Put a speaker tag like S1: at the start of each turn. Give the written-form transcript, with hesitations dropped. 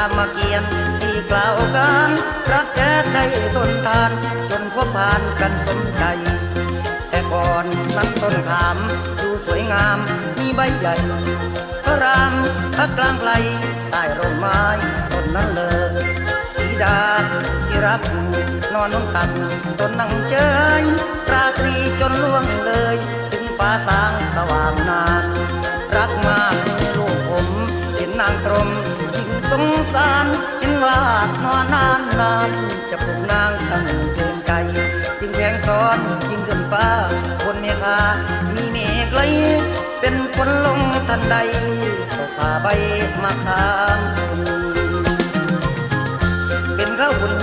S1: ามเกียรติที่กล่าวกันรักแท้ได้ทนทานจนพบผ่านกันสมใจแต่ก่อนนั้นต้นขามดูสวยงามมีใบใหญ่พระรามพักกลางไกลใต้ร่มไม้ต้นนั้นเลยสีดาที่รักนอนนงตักต้นนั่งเฉยราตรีจนล่วงเลยถึงฟ้าสางสว่างนานรักมากลูกผมเห็นนางตรมยิ่งสงสารเห็นว่านอนนานนานจะปลุกนางช่างเกินใจจึงแทงซ้อนยิ่งขึ้นฟ้าบนเมฆามีเมฆไหลเป็นฝนลงทันใดตกป่าใบมะขามเป็นข้าวบุญ